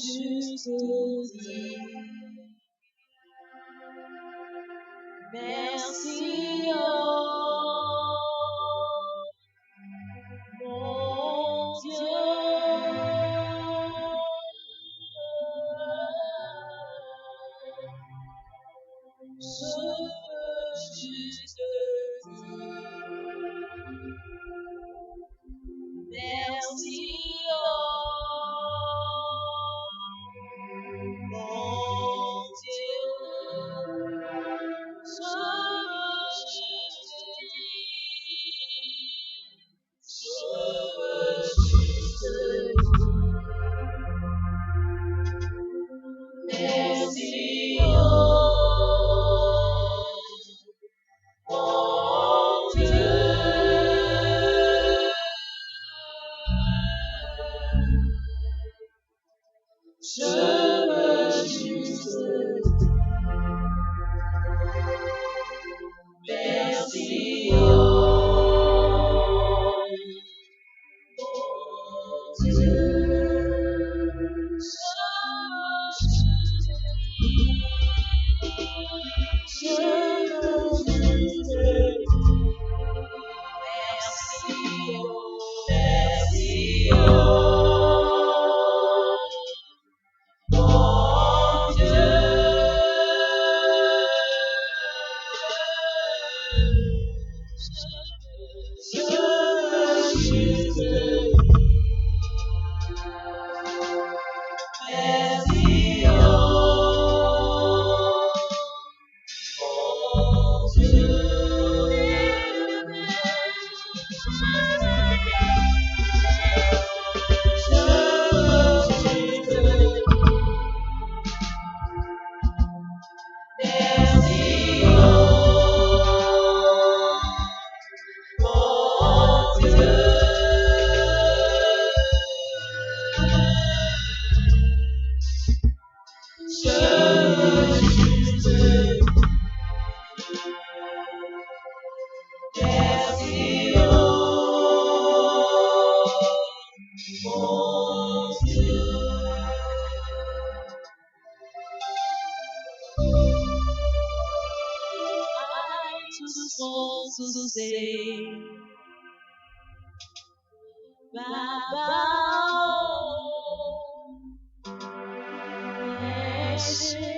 juste dit. Merci, oh mon Dieu. Je veux juste dire merci, oh mon Dieu. Je veux juste dire merci, oh mon Dieu. Je veux juste merci, oh mon Dieu. Je veux juste merci, oh merci, oh mon Dieu. Je veux juste merci, oh mon Dieu. Je veux juste merci, oh mon Dieu. Je veux juste merci, oh mon Dieu. I just want to say, Baba, ẹ ṣé.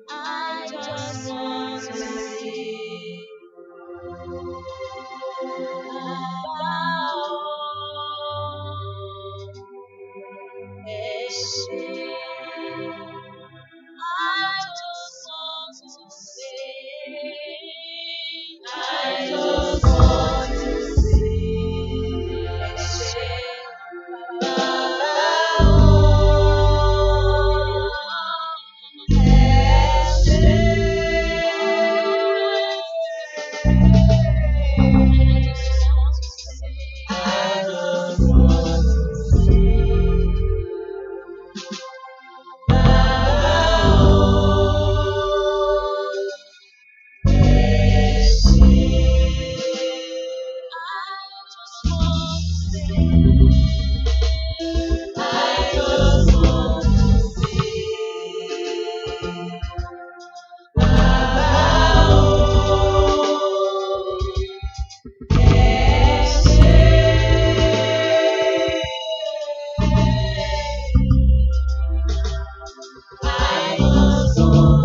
I just want to say, Baba, ẹ ṣé. I just want to say, I just want to say, ẹ ṣé, Baba, ẹ ṣé. I just want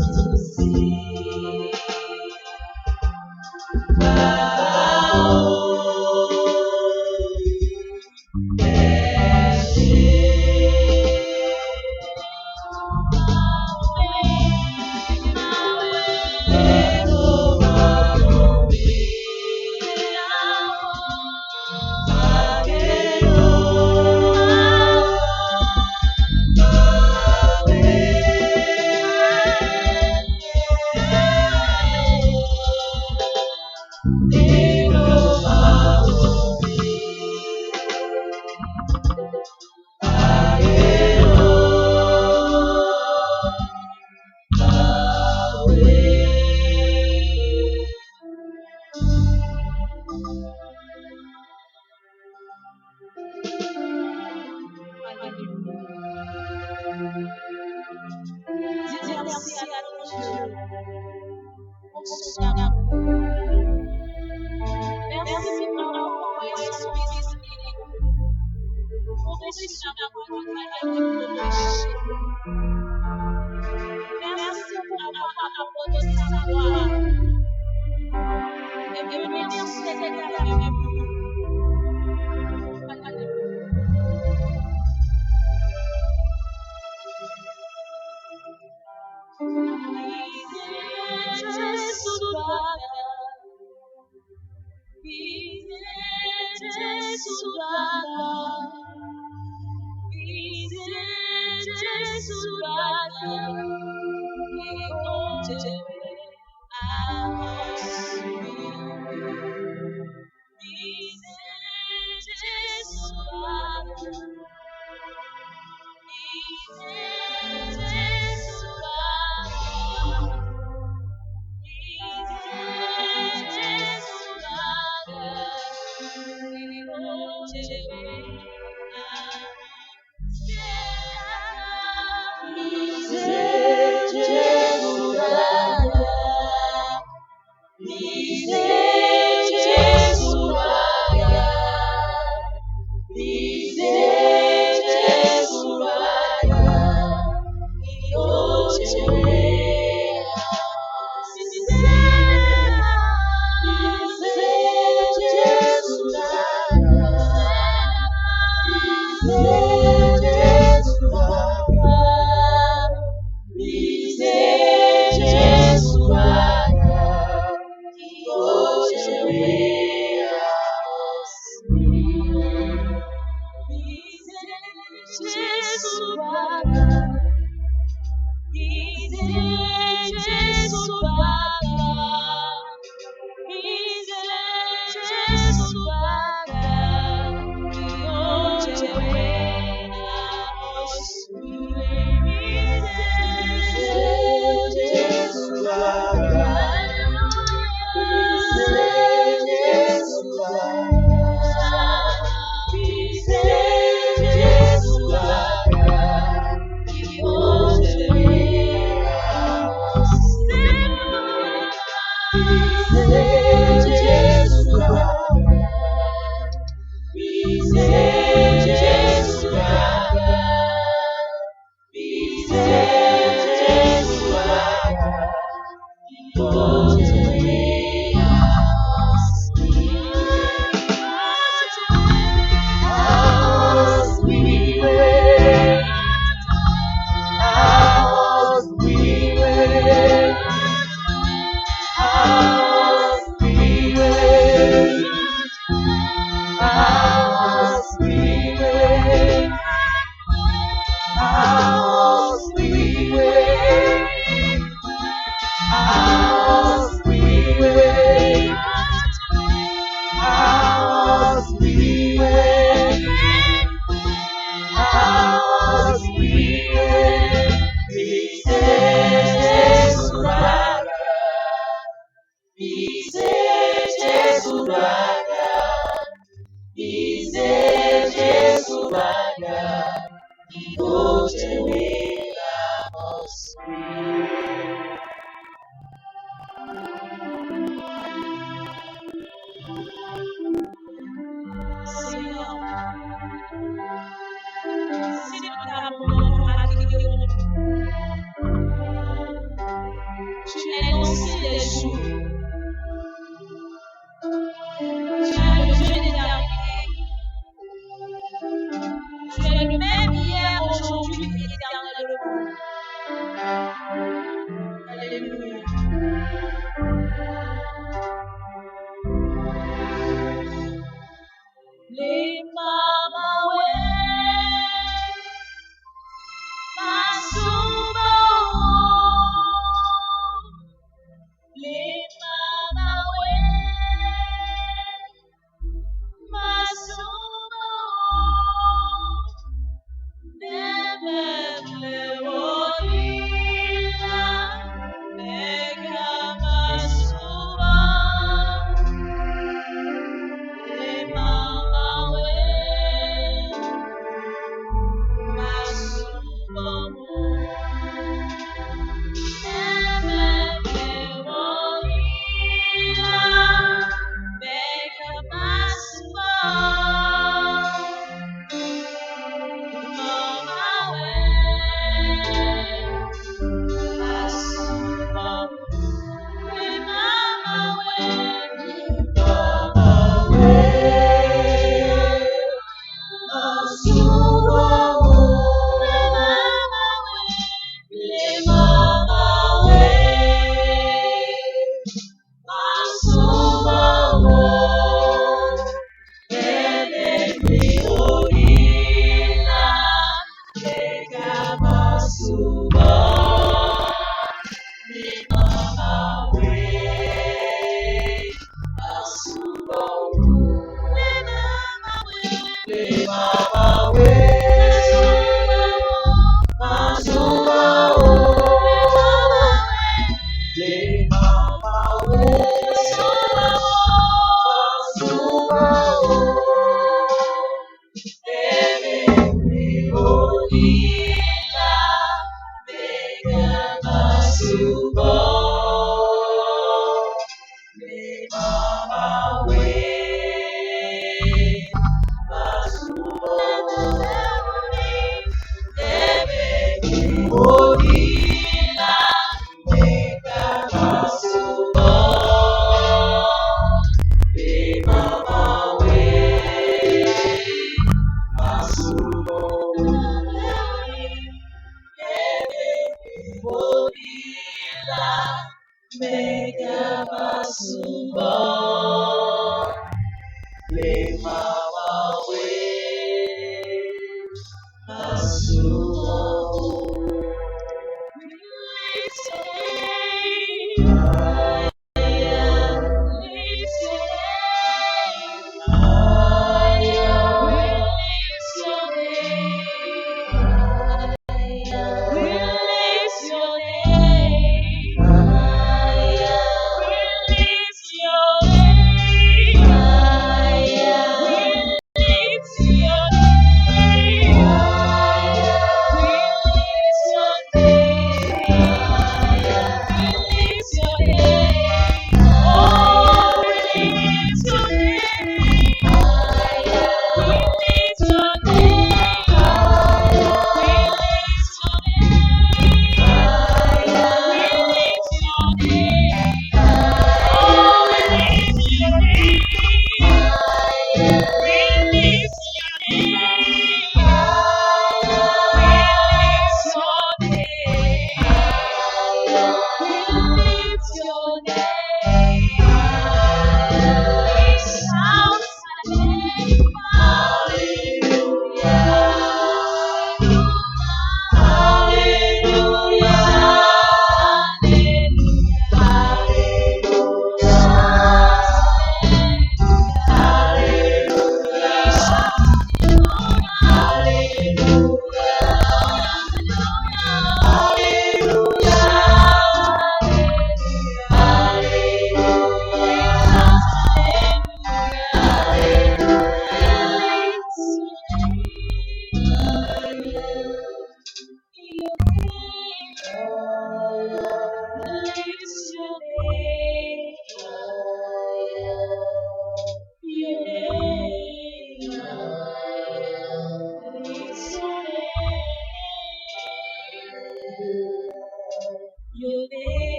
to say, sur la voie du Seigneur de péché. Merci pour avoir abandonné sa voix. Et merci Seigneur avec nous.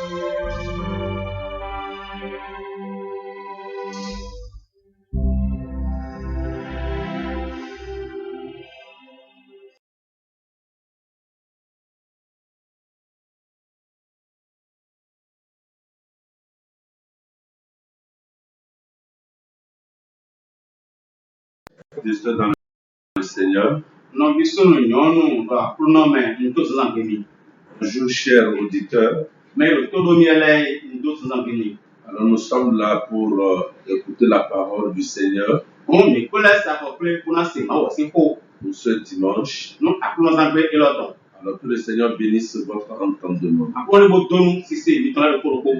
Dans le Seigneur. Bonjour chers auditeurs. Alors nous sommes là pour écouter la parole du Seigneur pour ce dimanche. Alors que le Seigneur bénisse votre entendement.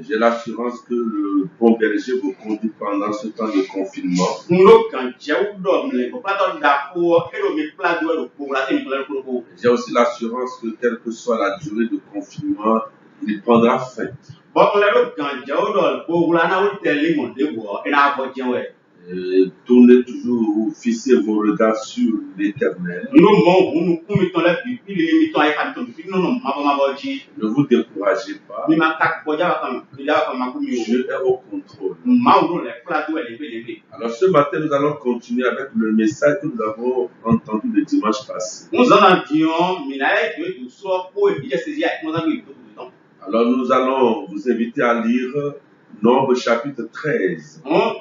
J'ai l'assurance que le bon berger vous conduit pendant ce temps de confinement. J'ai aussi l'assurance que quelle que soit la durée de confinement, il prendra fin. Tournez toujours ou fixez vos regards sur l'Éternel. Ne vous découragez pas. Dieu est au contrôle. Alors ce matin, nous allons continuer avec le message que nous avons entendu le dimanche passé. Alors nous allons vous inviter à lire Nombre chapitre 13. Dans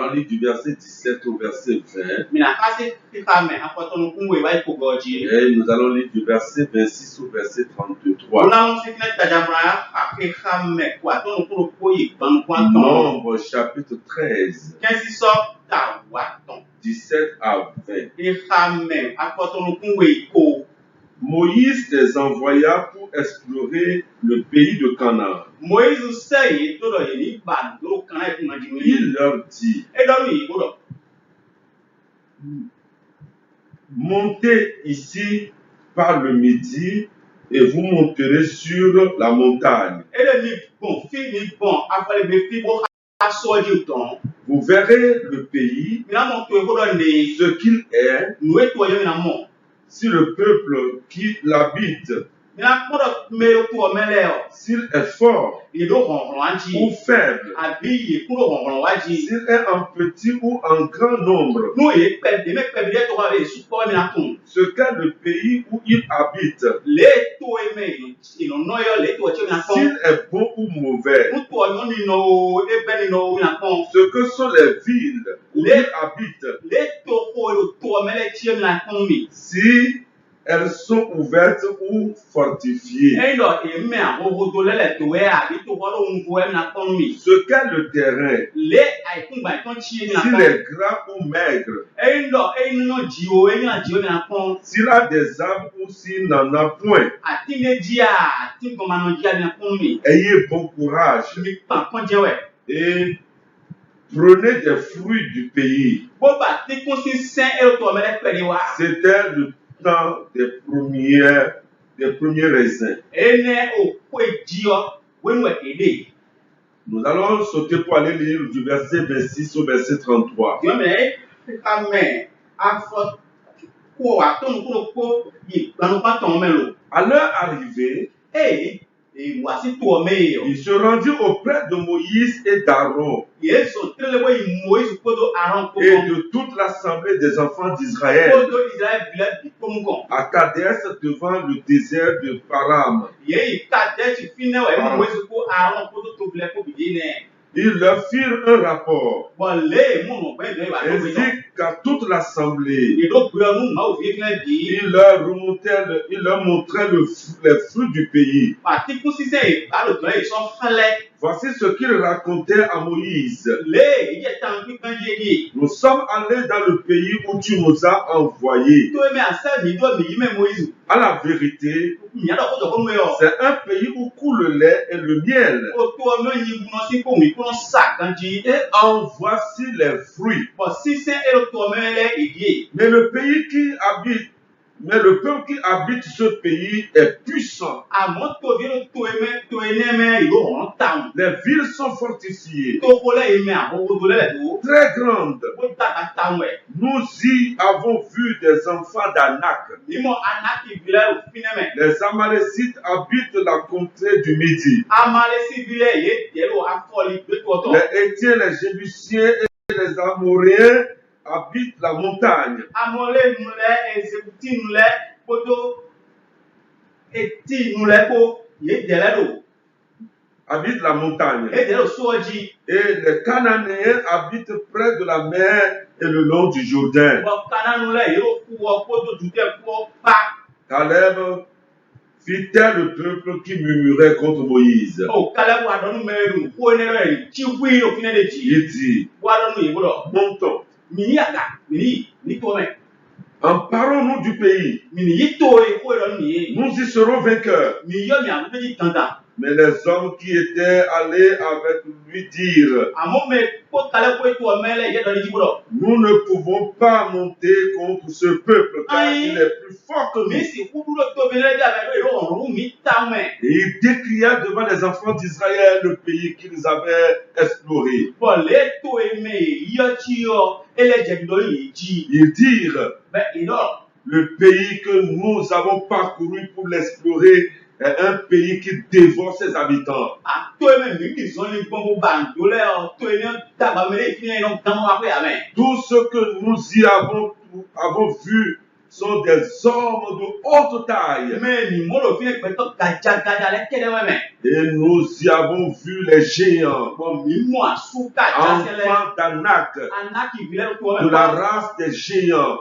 le livre du verset 17 au verset 20. Et nous allons lire du verset 26 au verset 33. Nombre chapitre 13. 17 à 20. Moïse les envoya pour explorer le pays de Canaan. Il leur dit: montez ici par le midi et vous monterez sur la montagne. Vous verrez le pays, ce qu'il est, si le peuple qui l'habite, s'il est fort ou faible, s'il est en petit ou en grand nombre, ce qu'est le pays où il habite, s'il est bon ou mauvais, ce que sont les villes où il habite, si elles sont ouvertes ou fortifiées, ce qu'est le terrain, s'il est gras ou maigre, s'il a des arbres ou s'il n'en a point. Ayez bon courage et prenez des fruits du pays. C'était le temps des premiers raisins. Nous allons sauter pour aller lire du verset 26 au verset 33. À leur arrivée, il se rendit auprès de Moïse et d'Aaron et de toute l'assemblée des enfants d'Israël à Kadesh devant le désert de Param. Ils leur firent un rapport ainsi qu'à toute l'assemblée. Il leur montrait les fruits du pays. Voici ce qu'il racontait à Moïse. Nous sommes allés dans le pays où tu nous as envoyés. À la vérité, c'est un pays où coule le lait et le miel. Et en voici les fruits. Mais le pays qui habite Mais le peuple qui habite ce pays est puissant. Les villes sont fortifiées, très grandes. Nous y avons vu des enfants d'Anak. Les Amalécites habitent la contrée du Midi. Les Hétiens, les Jébusiens et les Amoréens habitent la montagne. Habitent la montagne. Et les Cananéens habitent près de la mer et le long du Jourdain. Caleb fit tel le peuple qui murmurait contre Moïse. Il dit, montons. Emparons-nous du pays. Nous y serons vainqueurs. Mais les hommes qui étaient allés avec lui dirent, nous ne pouvons pas monter contre ce peuple car il est plus fort que nous. Et il décria devant les enfants d'Israël le pays qu'ils avaient exploré. Ils dirent, le pays que nous avons parcouru pour l'explorer est un pays qui dévore ses habitants. Tout ce que nous y avons vu sont des hommes de haute taille. Et nous y avons vu les géants, enfants d'Anak, de la race des géants.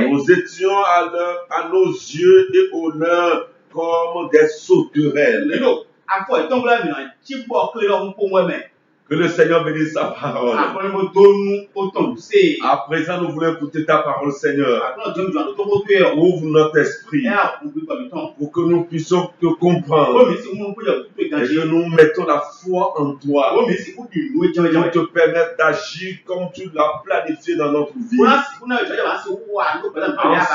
Nous étions à nos yeux et aux leurs comme des sauterelles. Que le Seigneur bénisse sa parole. À présent, nous voulons écouter ta parole, Seigneur. Ouvre notre esprit pour que nous puissions te comprendre et que nous mettons la foi en toi pour te permettre d'agir comme tu l'as planifié dans notre vie. En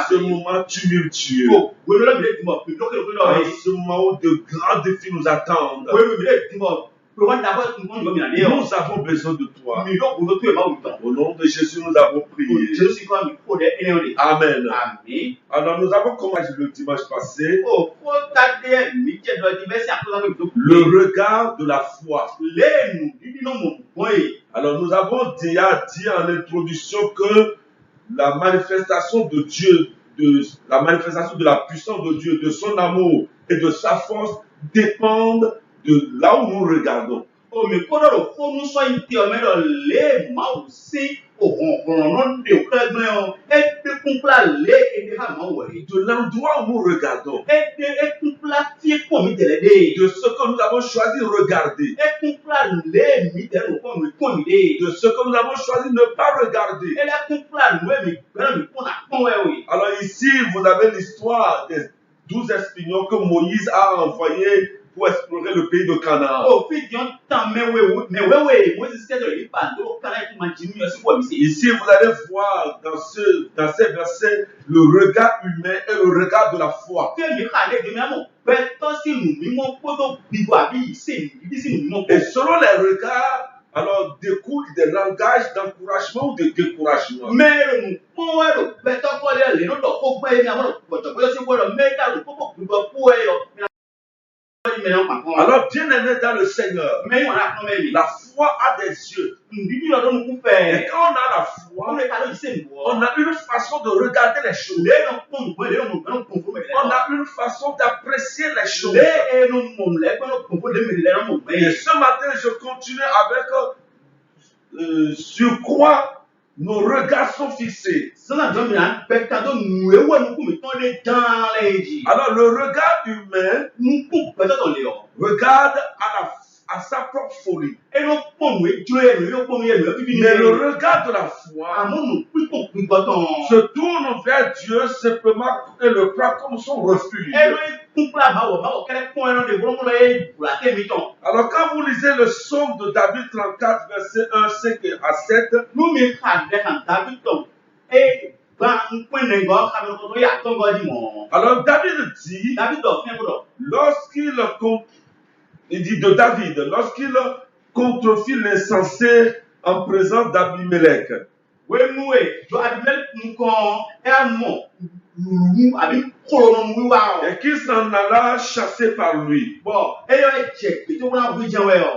ce moment tumultueux, en ce moment où de grands défis nous attendent, nous avons besoin de toi. Au nom de Jésus, nous avons prié. Amen. Alors, nous avons commencé le dimanche passé le regard de la foi. Alors, nous avons déjà dit en introduction que la manifestation de Dieu, la manifestation de la puissance de Dieu, de son amour et de sa force dépendent de là où nous regardons. De l'endroit où nous regardons, de ce que nous avons choisi de regarder, de ce que nous avons choisi de ne pas regarder. Alors ici, vous avez l'histoire des 12 espions que Moïse a envoyés pour explorer le pays de Canaan. Ici, vous allez voir dans ces versets le regard humain et le regard de la foi. Et selon les regards, alors découle des langages d'encouragement ou de découragement. Alors, bien-aimé dans le Seigneur, la foi a des yeux. Et quand on a la foi, on a une façon de regarder les choses. On a une façon d'apprécier les choses. Et ce matin, je continue avec sur quoi nos regards sont fixés. Alors, le regard humain regarde à sa propre folie. Mais le regard de la foi se tourne vers Dieu simplement et le prend comme son refuge. Alors, quand vous lisez le psaume de David 34, versets 1, 5 à 7, Alors David dit, il dit de David, lorsqu'il contrefit l'insensé en présence d'Abimelech, et qu'il s'en alla chasser par lui.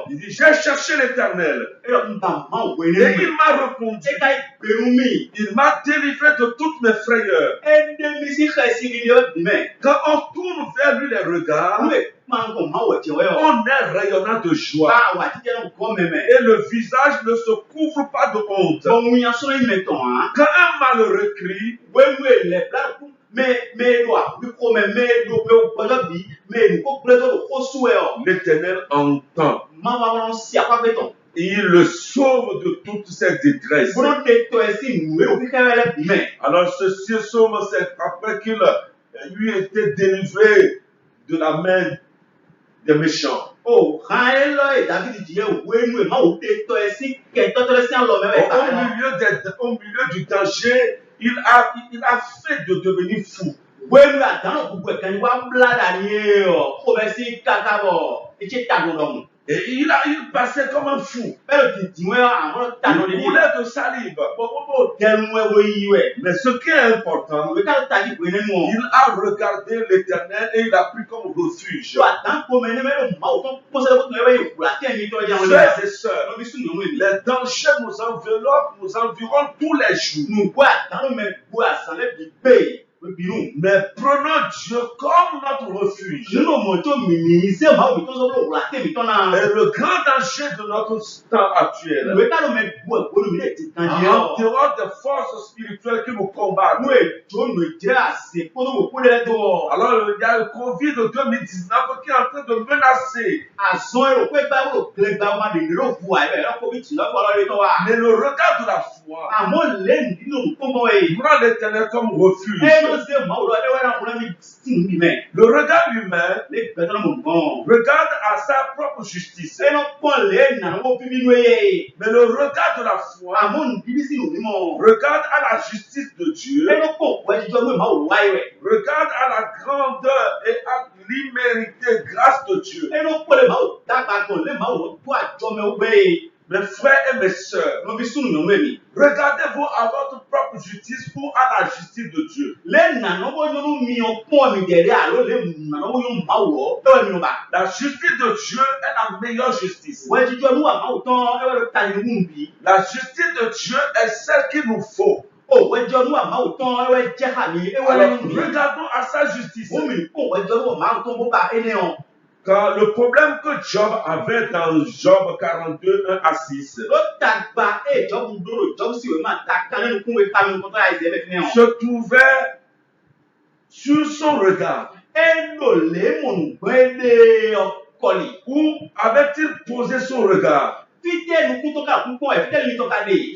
Il dit, j'ai cherché l'Éternel et il m'a répondu. Il m'a délivré de toutes mes frayeurs. Quand on tourne vers lui les regards, on est rayonnant de joie. Et le visage ne se couvre pas de honte. Quand un malheureux crie, l'Éternel entend. Il le sauve de toutes ses détresses. Alors ceci sauve, c'est après qu'il lui était délivré de la main des méchants. Au milieu du danger, il a fait de devenir fou. Et il passait comme un fou. Il coulait de salive. Mais ce qui est important, il a regardé l'Éternel et il a pris comme refuge. Frères et sœurs, les dangers nous environnent tous les jours. Mais prenons Dieu comme notre refuge. Et le grand danger de notre temps actuel, en dehors des forces spirituelles qui nous combattent. Alors il y a le Covid de 2019 qui est en train de menacer. Mais le regard de la foi prend l'Éternel comme refuge. Le regard humain regarde à sa propre justice. Mais le regard de la foi regarde à la justice de Dieu, regarde à la grandeur et à l'imméritée grâce de Dieu. Mes frères et mes sœurs, regardez-vous à votre propre justice ou à la justice de Dieu. La justice de Dieu est la meilleure justice. La justice de Dieu est celle qu'il nous faut. Alors, regardons à sa justice. Quand le problème que Job avait dans Job 42, 1 à 6, se trouvait sur son regard. Où avait-il posé son regard? Ce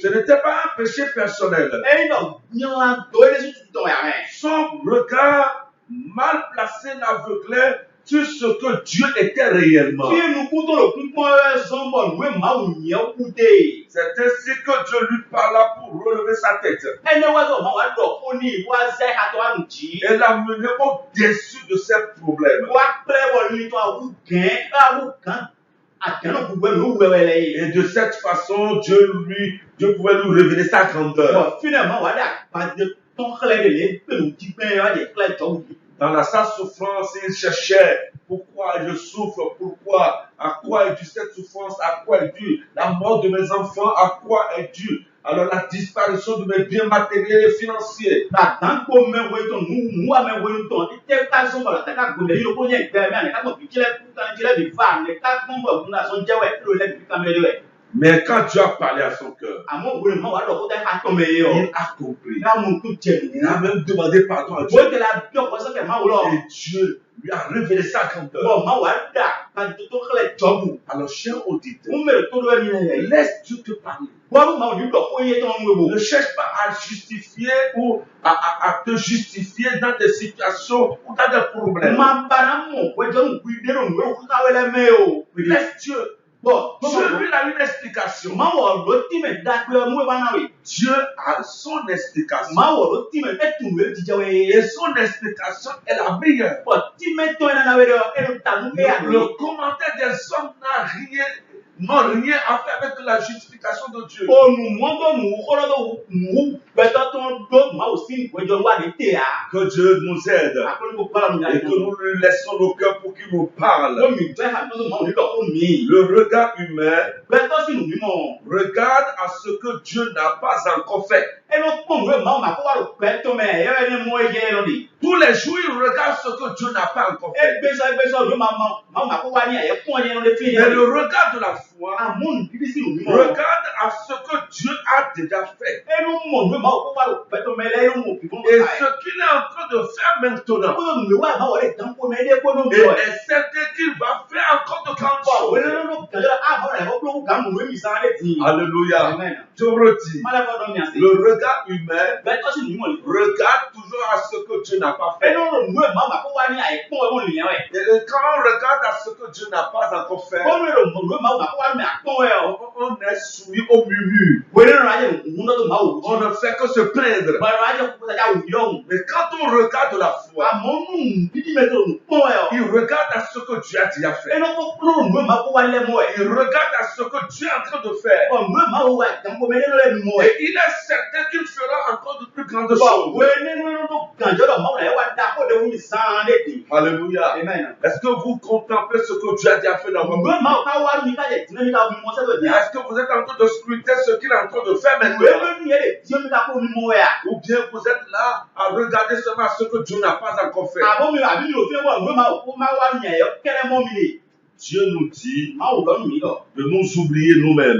n'était pas un péché personnel. Son regard mal placé l'aveuglait sur ce que Dieu était réellement. C'est ainsi que Dieu lui parla pour relever sa tête et l'amener au-dessus de ses problèmes. Et de cette façon, Dieu pouvait lui révéler sa grandeur. Dans sa souffrance, il cherchait pourquoi je souffre, à quoi est due cette souffrance, à quoi est due la mort de mes enfants, à quoi est due alors la disparition de mes biens matériels et financiers. Mais quand Dieu a parlé à son cœur, il a compris. Il a même demandé pardon à Dieu. Et Dieu lui a révélé sa grandeur. Alors, cher auditeur, laisse Dieu te parler. Ne cherche pas à justifier ou à te justifier dans des situations ou dans des problèmes. Laisse Dieu Dieu, lui, a une explication. Dieu a son explication. Et son explication est la meilleure. Le commentaire des hommes n'a rien à faire avec la justification de Dieu. Que Dieu nous aide et que nous lui laissons nos cœurs pour qu'il nous parle. Le regard humain regarde à ce que Dieu n'a pas encore fait. Tous les jours, il regarde ce que Dieu n'a pas encore fait. Mais le regard de la foi regarde à ce que Dieu a déjà fait. Et ce qu'il est en train de faire maintenant. Et est certain qu'il va faire encore de grandes choses. Alléluia. Je redis, le regard humain regarde toujours à ce que Dieu n'a pas fait. Et quand on regarde à ce que Dieu n'a pas encore fait, on est soumis au murmure. On ne fait que se plaindre. Mais quand on regarde la foi, il regarde à ce que Dieu a déjà fait. Il regarde à ce que Dieu est en train de faire. Et il est certain qu'il fera encore de plus grandes choses. Alléluia. Est-ce que vous contemplez ce que Dieu a déjà fait dans votre vie? Est-ce que vous êtes en train de scruter ce qu'il est en train de faire maintenant? Ou bien vous êtes là à regarder seulement ce que Dieu n'a pas encore fait? Dieu nous dit de nous oublier nous-mêmes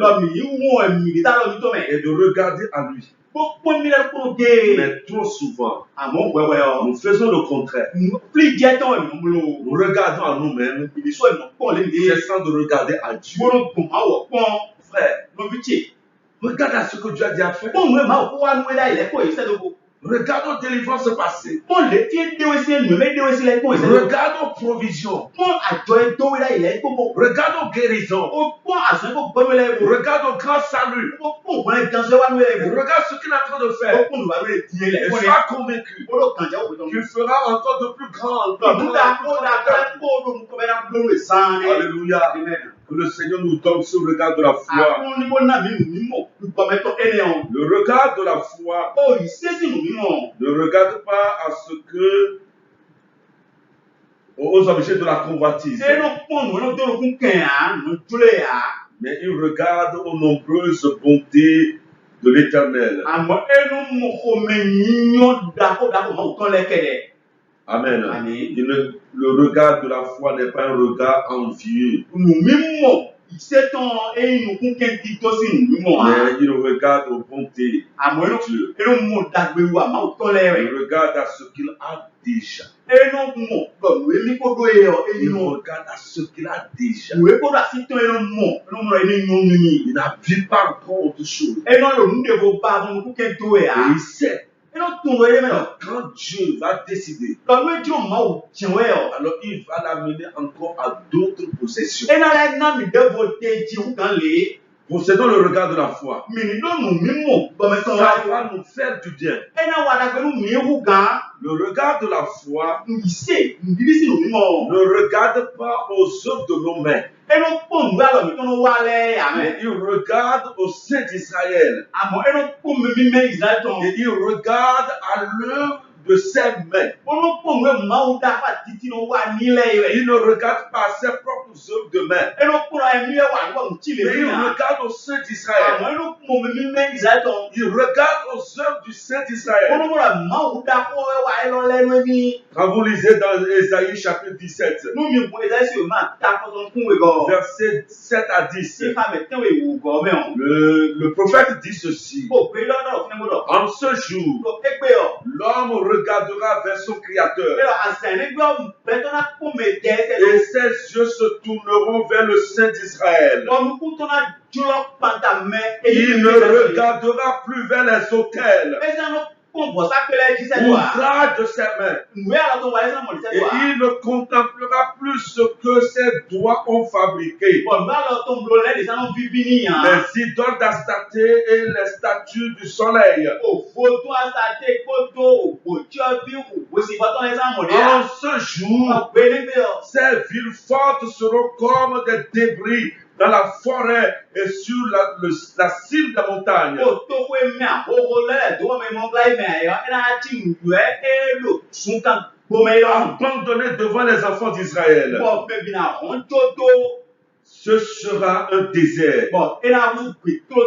et de regarder à lui. Mais trop souvent, nous faisons le contraire. Nous regardons à nous-mêmes, cessant de regarder à Dieu. Frère, regarde à ce que Dieu a déjà fait. Regardons délivrance passée. Regardons provision. Regardons guérison. Regardons grand salut. Regarde ce qu'il est en train de faire. Et sois convaincu qu'il fera encore de plus grandes. Alléluia. Que le Seigneur nous donne ce regard de la foi. Le regard de la foi ne regarde pas à ce que aux objets de la convoitise, mais il regarde aux nombreuses bontés de l'Éternel. Amen. Le regard de la foi n'est pas un regard envieux. Mais il regarde aux bontés de Dieu. Il regarde à ce qu'il a déjà. Il regarde à ce qu'il a déjà. Il n'a vu pas encore autre chose. Et il sait. Quand Dieu va décider, alors il va l'amener encore à d'autres possessions. Possédons le regard de la foi. Ça va nous faire du bien. Le regard de la foi ne regarde pas aux œuvres de nos mains. Mais il regarde au sein d'Israël. Et il regarde à l'œuvre de ses mains. Il ne regarde pas ses propres œuvres de main. Mais il regarde au sein d'Israël. Il regarde aux œuvres du Saint d'Israël. Quand vous lisez dans Ésaïe chapitre 17, versets 7 à 10, le prophète dit ceci. En ce jour, l'homme regardera vers son Créateur et ses yeux se tourneront vers le Saint d'Israël. Il ne regardera plus vers les autels ouvrira de ses mains. Et il ne contemplera plus ce que ses doigts ont fabriqué. Les idoles d'Astaté et les statues du soleil. En ce jour, ces villes fortes seront comme des débris dans la forêt et sur la cime des montagnes. Abandonné devant les enfants d'Israël. Ce sera un désert.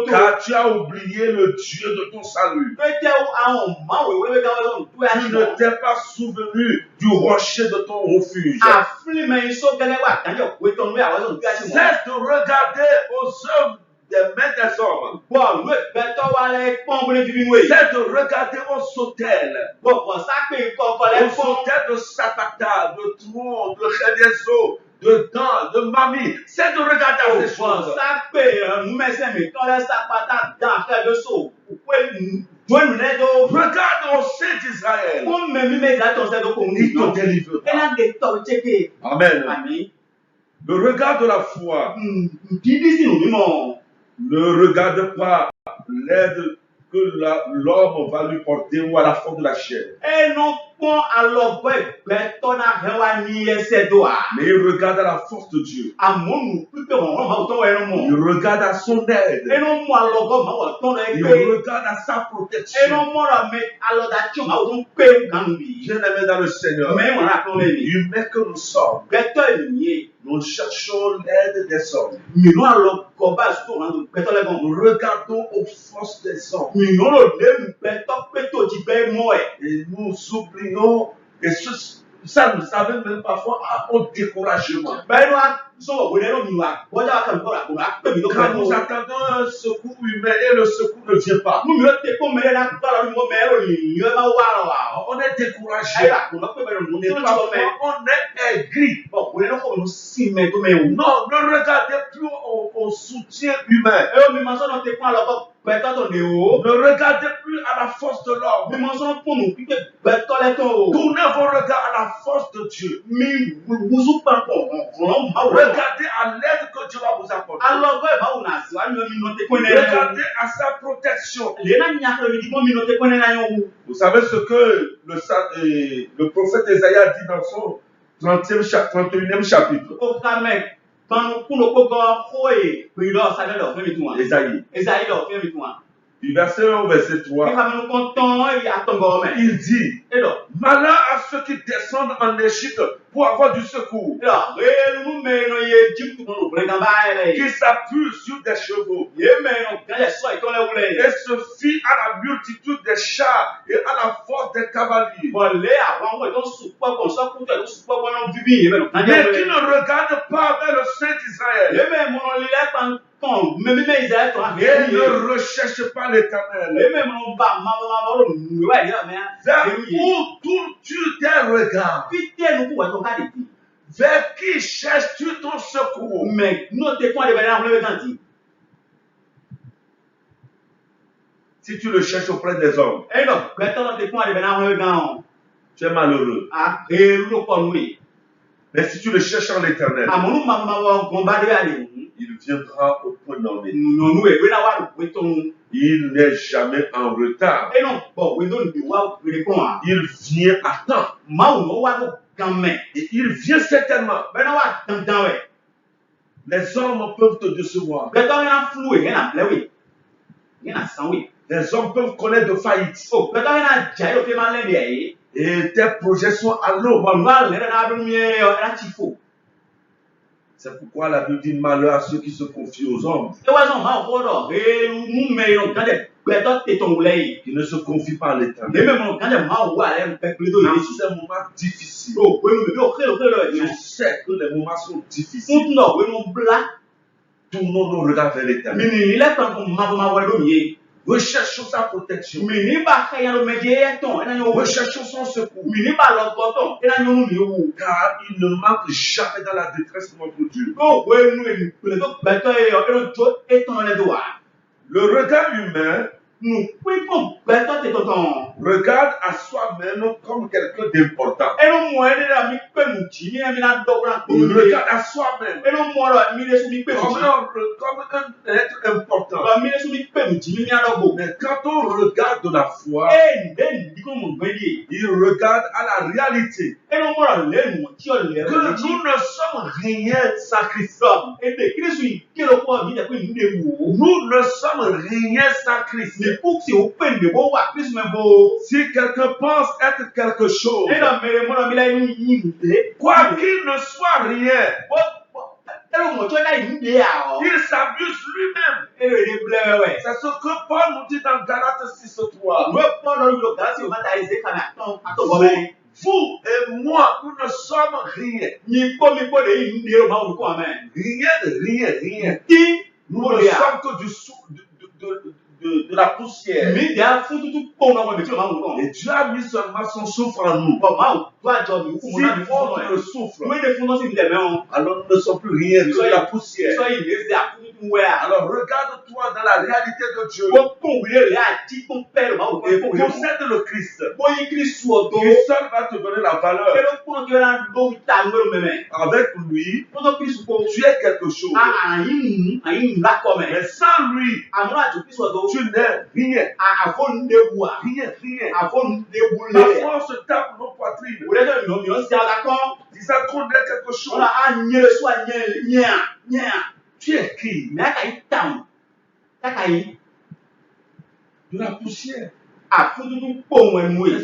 Car tu as oublié le Dieu de ton salut. Tu ne t'es pas souvenu du rocher de ton refuge. Cesse de regarder aux œuvres des mains des hommes. Cesse de regarder aux autels. Aux autels de Sapata, de Tron, de Redezo, de Dan, de Mami. Cesse de regarder à ces choses. Regarde au sein d'Israël. Il te délivrera. Amen. Le regard de la foi. Ne regarde pas l'aide que l'homme va lui porter ou à la force de la chair. Mais il regarde à la force de Dieu. Il regarde à son aide. Il regarde à sa protection. Bien-aimé dans le Seigneur, humain que nous sommes, nous cherchons l'aide des hommes. Nous regardons aux forces des hommes. Et nous oublions, et ça nous savons même parfois au découragement. Quand nous attendons un secours humain et le secours ne vient pas, on est découragé. Et parfois on est aigri. Non, ne regardez plus au soutien humain. Ne regardez plus à la force de l'homme. Tournez vos regards à la force de Dieu. Regardez à l'aide que Dieu va vous apporter. Regardez à sa protection. Vous savez ce que le prophète Esaïe a dit dans son 31e chapitre. Esaïe. Du verset 1 au verset 3, il dit: malheur à ceux qui descendent en Égypte pour avoir du secours, qui s'appuient sur des chevaux et se fient à la multitude des chars et à la force des cavaliers, mais qui ne regardent pas vers le Saint d'Israël et ne recherchent pas l'Éternel. Vers où tournes-tu tes regards? Vers qui cherches-tu ton secours? Si tu le cherches auprès des hommes, tu es malheureux. Mais si tu le cherches en l'Éternel, il viendra au point nommé. Il n'est jamais en retard. Il vient à temps. Et il vient certainement. Les hommes peuvent te décevoir. Les hommes peuvent connaître de faillite. Et tes projets sont à l'eau. C'est pourquoi la Bible dit malheur à ceux qui se confient aux hommes. Qui ne se confient pas à l'Éternel. Dans ces moments difficiles. Je sais que les moments sont difficiles. Tournons nos regards vers l'Éternel. Recherchons sa protection. Recherchons son secours. Car il ne manque jamais dans la détresse de notre Dieu. Le regard humain nous pouvons faire tout ton. Regarde à soi-même comme quelqu'un d'important. Et non moi de la mi pe nous jimi mi na do ran ko. Regarde à soi-même Et non moi la mi de su mi pe comme un être important. La mi de su mi pe nous jimi mi na do. Mais quand on regarde de la foi, Eh den di ko mo gbe di. il regarde à la réalité Et non moi la le mo ti o le. que nous ne sommes rien sacrifiés. Et de Christ qui le ko mi de ko ni de wo. Nous ne sommes rien sans Christ. Mais pour que o pe de bo wa Christ me bo. Si quelqu'un pense être quelque chose, Et dans mes mo la mi la ni ni de. quoi qu'il ne soit rien, il s'abuse lui-même. C'est ce que Paul nous dit dans Galates 6:3. Vous et moi, nous ne sommes rien. Rien. Nous ne sommes que de la poussière. Et Dieu a mis seulement son souffle en nous. Si on le souffle, alors nous ne sommes plus rien que de la poussière. Alors regarde-toi dans la réalité de Dieu. Et possède le Christ. Qui seul va te donner la valeur. Avec lui, tu es quelque chose. Mais sans lui, tu n'es rien. Rien. Parfois on se tape nos poitrines. Disant qu'on est quelque chose. Tu es qui? De la poussière. C'est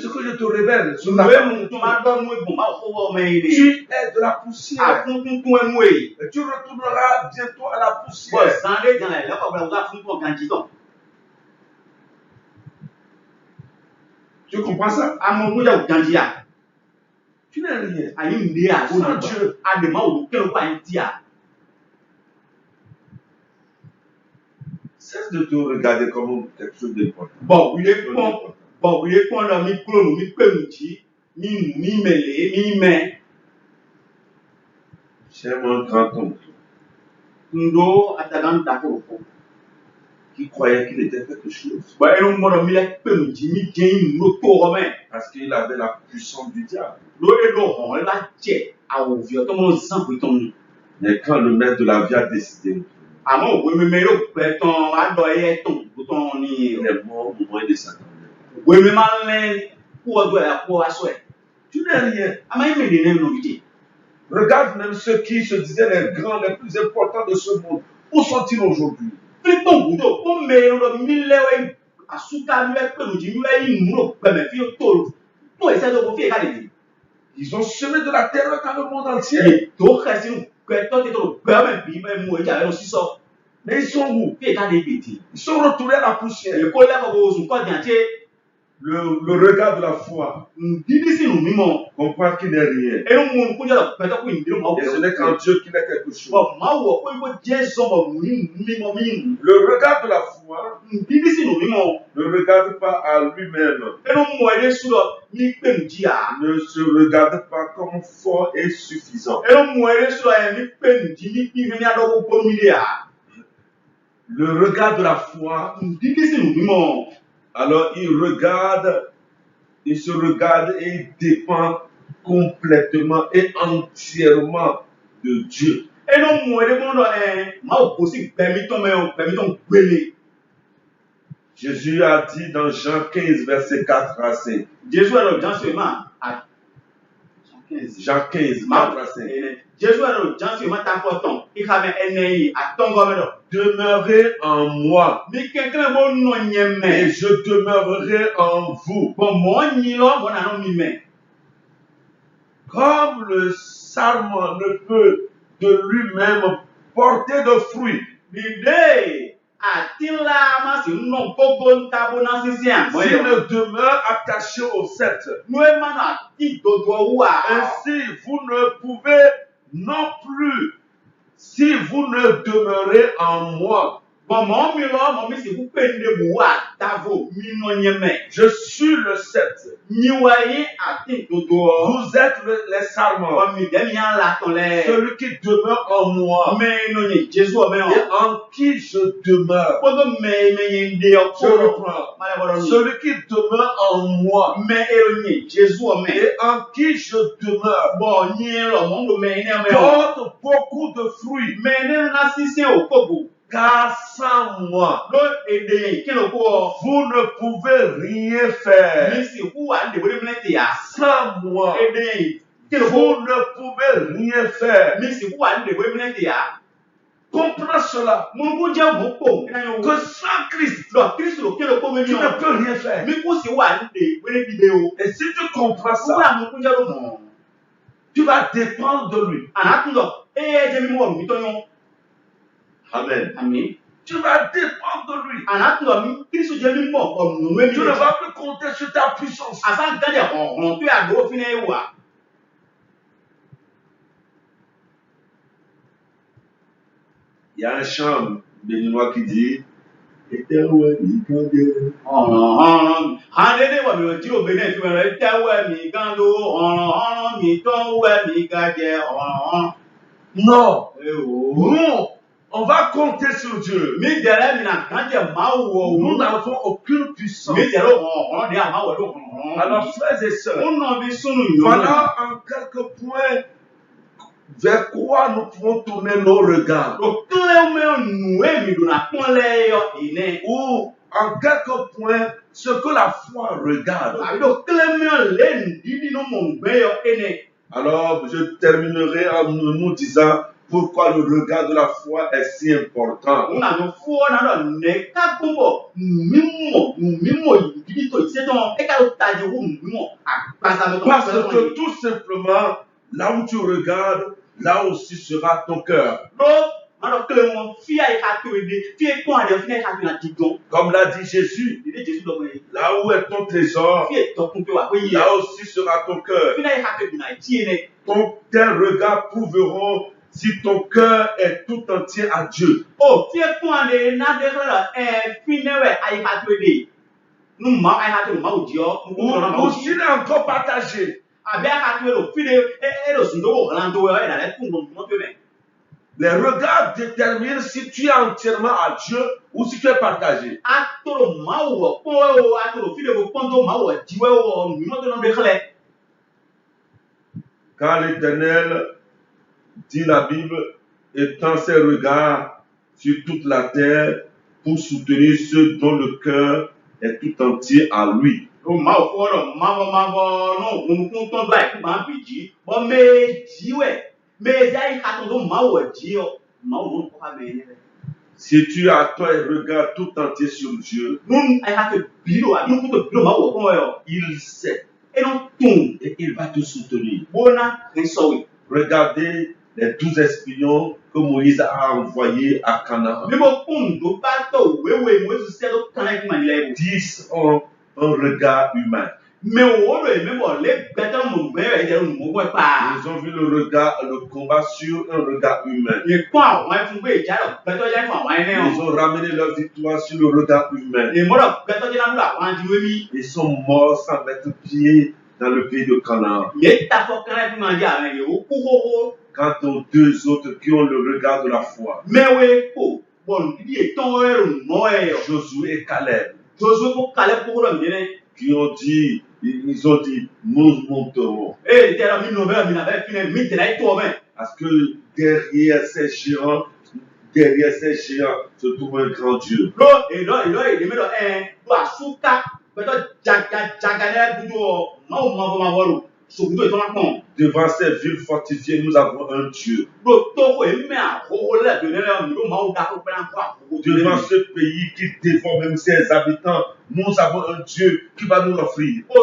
ce que je te révèle. Tu es de la poussière. Et tu retourneras bientôt à la poussière. Tu comprends ça? Tu n'es rien. Sans Dieu. Cesse de te regarder comme quelque chose d'important. J'aime un grand oncle qui croyait qu'il était quelque chose. Parce qu'il avait la puissance du diable. Mais quand le maître de la vie a décidé, il est mort au moment de Satan. Tu n'es rien. Regarde même ceux qui se disaient les grands, les plus importants de ce monde. Où sont-ils aujourd'hui? Ils ont semé de la terreur dans le monde entier. Mais ils sont où? Ils sont retournés à la poussière. Le regard de la foi comprend qu'il n'est rien. Et ce n'est qu'en Dieu qu'il est quelque chose. Le regard de la foi ne regarde pas à lui-même. Ne se regarde pas comme fort et suffisant. Le regard de la foi, alors il se regarde et il dépend complètement et entièrement de Dieu. Jésus a dit dans Jean 15, verset 4 à 5. Jean 15, 4 à 5. Demeurez en moi et je demeurerai en vous. Comme le sarment ne peut de lui-même porter de fruits s'il ne demeure attaché au sceptre, ainsi vous ne pouvez non plus, si vous ne demeurez en moi, Je suis le 7. Vous êtes les sarments. Celui qui demeure en moi et en qui je demeure. Je reprends. Celui qui demeure en moi et en qui je demeure porte beaucoup de fruits. Car sans moi, vous ne pouvez rien faire. Sans moi, vous ne pouvez rien faire. Comprends cela. Que sans Christ, tu ne peux rien faire. Et si tu comprends ça, tu vas dépendre de lui. Amen. Tu vas dépendre de lui. Tu ne vas plus compter sur ta puissance. Il y a un chant béninois qui dit non. Non. On va compter sur Dieu. Nous n'avons aucune puissance. Alors, frères et sœurs, voilà en quelques points vers quoi nous pouvons tourner nos regards. Ou en quelques points, ce que la foi regarde. Alors, je terminerai en nous disant pourquoi le regard de la foi est si important. Parce que tout simplement, là où tu regardes, là aussi sera ton cœur. Comme l'a dit Jésus, là où est ton trésor, là aussi sera ton cœur. Tes regards prouveront si ton cœur est tout entier à Dieu. Ou s'il est encore partagé. Les regards déterminent si tu es entièrement à Dieu ou si tu es partagé. Car l'Éternel, dit la Bible, étend ses regards sur toute la terre pour soutenir ceux dont le cœur est tout entier à lui. Si tu as ton regard tout entier sur Dieu, il sait et il va te soutenir. Regardez les 12 espions que Moïse a envoyés à Canaan. 10 ont un regard humain. Ils ont vu le combat sur un regard humain. Ils ont ramené leur victoire sur le regard humain. Ils sont morts sans mettre pied dans le pays de Canaan. Quant aux deux autres qui ont le regard de la foi, Josué et Caleb, qui ont dit, ils ont dit, nous monterons. Parce que derrière ces géants se trouve un grand Dieu. Devant ces villes fortifiées, nous avons un Dieu. Devant ce pays qui dévore même ses habitants, nous avons un Dieu qui va nous l'offrir. C'est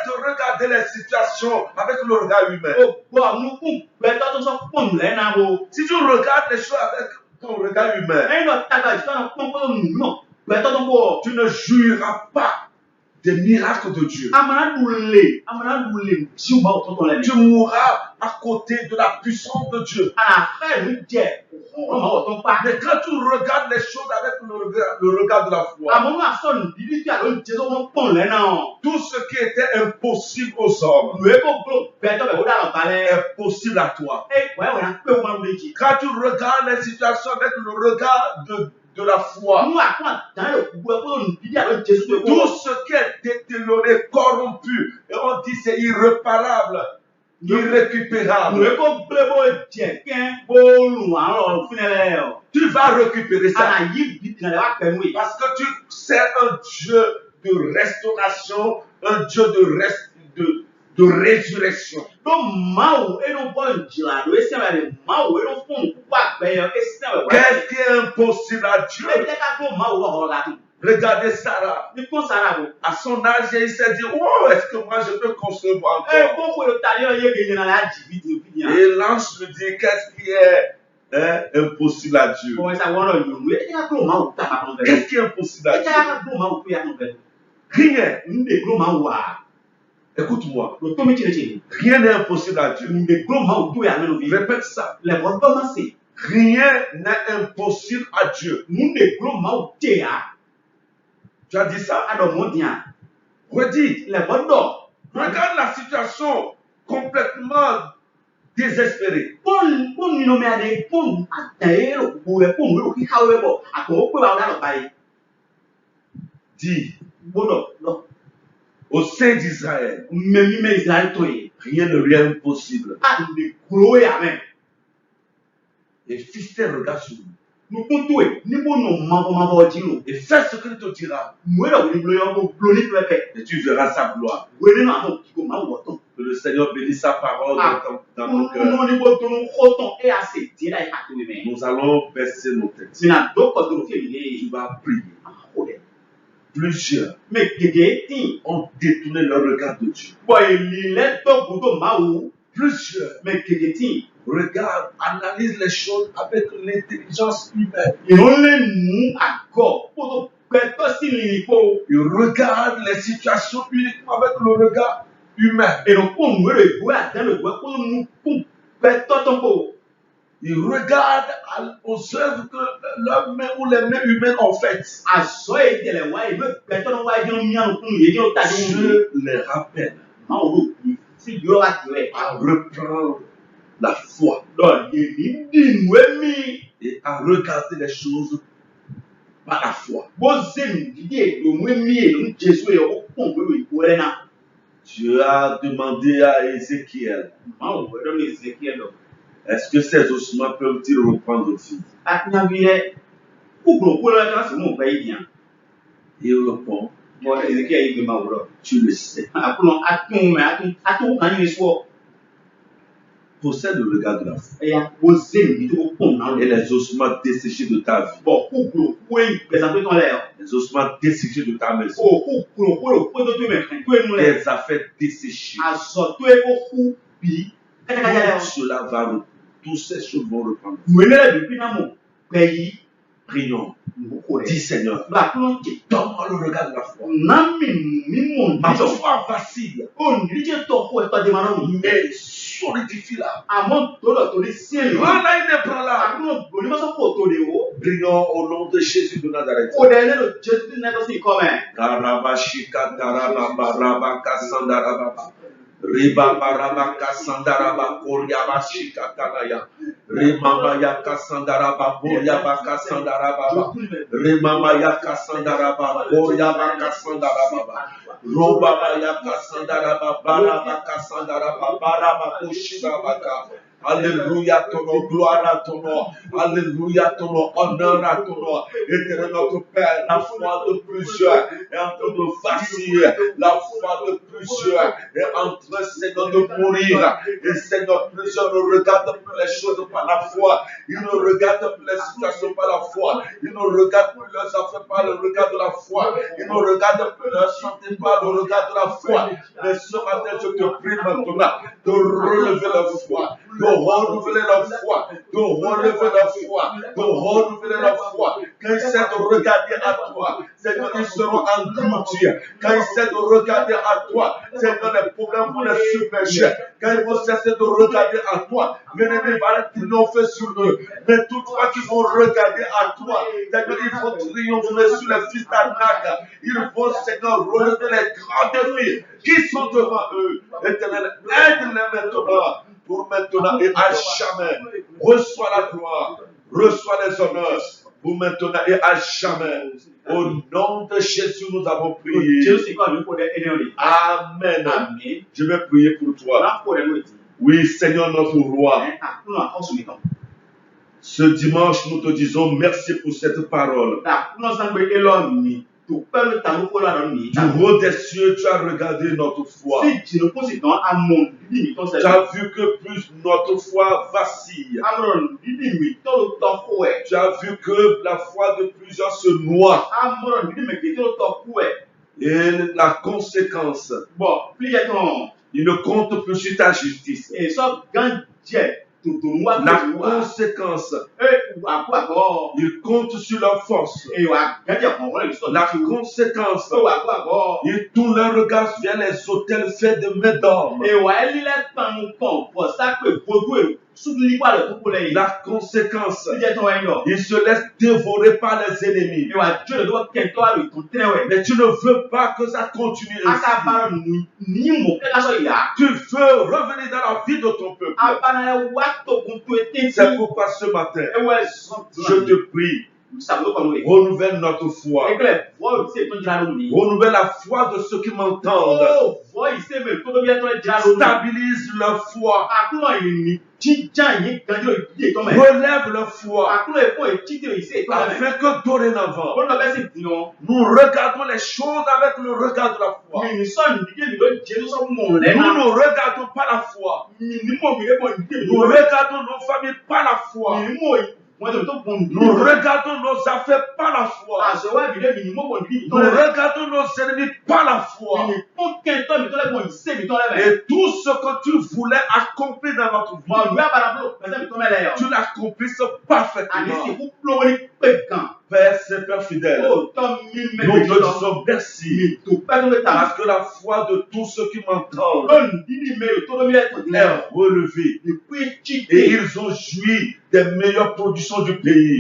de regarder les situations avec le regard humain. Si tu regardes les choses avec ton regard humain, tu ne jouiras pas des miracles de Dieu. Tu Tu mourras à côté de la puissance de Dieu. Mais quand tu regardes les choses avec le regard de la foi, tout ce qui était impossible aux hommes est possible à toi. Quand tu regardes les situations avec le regard de la foi, tout ce qui est détérioré, corrompu, et on dit c'est irréparable, irrécupérable. Tu vas récupérer ça. Parce que tu sais un Dieu de restauration, un Dieu de résurrection. Qu'est-ce qui est impossible à Dieu? Regardez Sarah. À son âge, il s'est dit, oh, est-ce que moi je peux concevoir encore? Et l'ange lui dit, qu'est-ce qui est impossible à Dieu? Qu'est-ce qui est impossible à Dieu? Rien. Écoute-moi. Rien n'est impossible à Dieu. Répète ça. Rien n'est impossible à Dieu. Tu as dit ça? Redis. Regarde la situation complètement désespérée. Dis. Au sein d'Israël, rien ne lui est impossible. Et Philistins regarde sur nous. Et fais ce qu'il te dira. Et tu verras sa gloire. Que le Seigneur bénisse sa parole dans ton cœur. Nous allons baisser nos têtes. Tu vas prier. Plusieurs ont détourné leur regard de Dieu. Plusieurs regardent, analysent les choses avec l'intelligence humaine. Ils regardent les situations uniquement avec le regard humain. Ils regardent aux œuvres que leurs mains ou les mains humaines ont faites. Je les rappelle à reprendre la foi et à regarder les choses par la foi. Dieu a demandé à Ézéchiel, est-ce que ces ossements peuvent-ils reprendre vie? Il répond, tu le sais. Possède le regard de la foi. Et les ossements desséchés de ta vie. Les ossements desséchés de ta maison. Tes affaires desséchées. Cela va reprendre. Tous ces choses vont reprendre. Prions. Dis Seigneur, donne-moi le regard de la foi. Ma foi vacille. Mais solidifie-la. Rends-la inébranlable. Prions au nom de Jésus de Nazareth. Riba baraba kasandaraba koryaba shikatanaya. Rimama ya kasandaraba koryaba kasandaraba. Rimama ya kasandaraba koryaba kasandaraba. Robaba ya kasandaraba baraba kasandaraba baraba kushirabaka. Alléluia, ton nom, gloire à ton nom. Alléluia, ton nom, honneur à ton nom. Éternel notre Père, la foi de plusieurs est en train de vaciller. La foi de plusieurs est en train, Seigneur, de mourir. Et Seigneur, plusieurs ne regardent plus les choses par la foi. Ils ne regardent plus les situations par la foi. Ils ne regardent plus leurs affaires par le regard de la foi. Ils ne regardent plus leur santé par le regard de la foi. Mais ce matin, je te prie maintenant de relever la foi. renouveler leur foi, de relever leur foi, de renouveler leur foi. Quand ils essaient de regarder à toi, Seigneur, ils seront engloutis. Quand ils essaient de regarder à toi, Seigneur, les problèmes vont les submerger. Quand ils vont cesser de regarder à toi, l'ennemi va triompher sur eux. Mais toutefois qu'ils vont regarder à toi, Seigneur, ils vont triompher sur les fils d'Anak. Ils vont, Seigneur, relever les grands défis qui sont devant eux. Éternel, aide-les maintenant, pour maintenant et à jamais. Reçois la gloire, reçois les honneurs, pour maintenant et à jamais. Au nom de Jésus, nous avons prié. Amen. Je vais prier pour toi. Oui, Seigneur notre roi. Ce dimanche, nous te disons merci pour cette parole. Du haut des cieux, tu as regardé notre foi. Tu as vu que plus notre foi vacille. Tu as vu que la foi de plusieurs se noie. Et la conséquence, il ne compte plus sur ta justice. La conséquence, ils comptent sur leur force. La conséquence, ils tournent leur regard vers les autels faits de mains d'hommes. La conséquence, ils se laissent dévorer par les ennemis. Mais tu ne veux pas que ça continue ainsi. Tu veux revenir dans la vie de ton peuple. C'est pourquoi ce matin, je te prie, renouvelle notre foi. Renouvelle la foi de ceux qui m'entendent. Stabilise leur foi. Relève leur foi. Afin que dorénavant, nous regardons les choses avec le regard de la foi. Nous ne regardons pas la foi. Nous regardons nos familles par la foi. Nous regardons nos affaires par la foi. Nous regardons nos ennemis par la foi. Et tout ce que tu voulais accomplir dans notre vie, tu l'accomplisses parfaitement. Père, c'est Père fidèle. Nous te disons merci. Parce que la foi de tous ceux qui m'entendent est relevée. Et ils ont joui des meilleures productions du pays.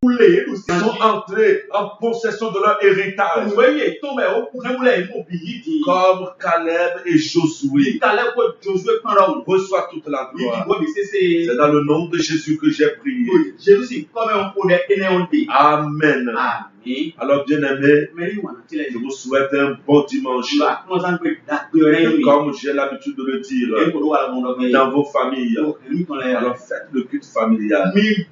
Ils sont entrés en possession de leur héritage. Comme Caleb et Josué. Reçois toute la gloire. C'est dans le nom de Jésus que j'ai prié. Amen. Alors, bien-aimés, je vous souhaite un bon dimanche. Et comme j'ai l'habitude de le dire, dans vos familles, alors faites le culte familial. Et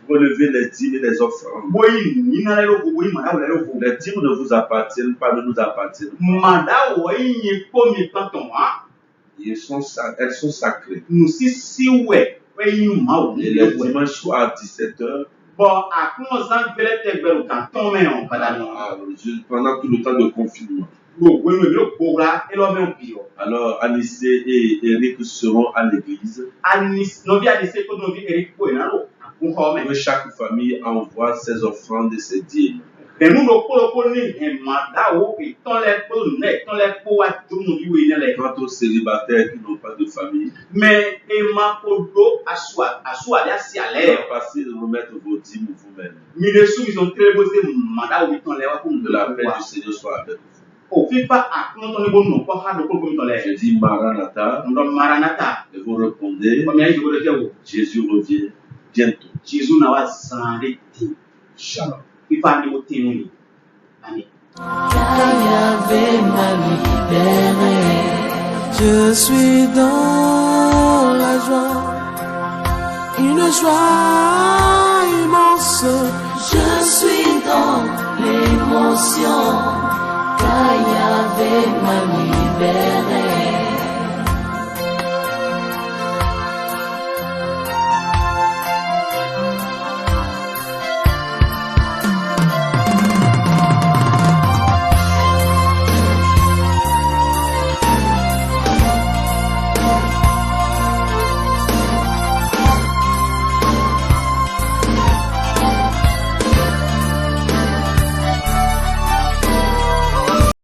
relevez les dîmes et les offrandes. Les dîmes ne vous appartiennent pas, ne nous appartiennent pas. Elles sont sacrées. Et les dimanches soirs à 17h, pendant tout le temps de confinement. Alors, Anissé et Eric seront à l'église. Que chaque famille envoie ses offrandes et ses dîmes. Quant aux célibataires qui n'ont pas de famille, passez de remettre vos dîmes vous-même. Que la paix du Seigneur soit avec vous. Je dis Maranatha, et vous répondez, Jésus revient bientôt. Shalom. Je suis dans la joie, une joie immense. Je suis dans l'émotion, car Yahvé m'a mis.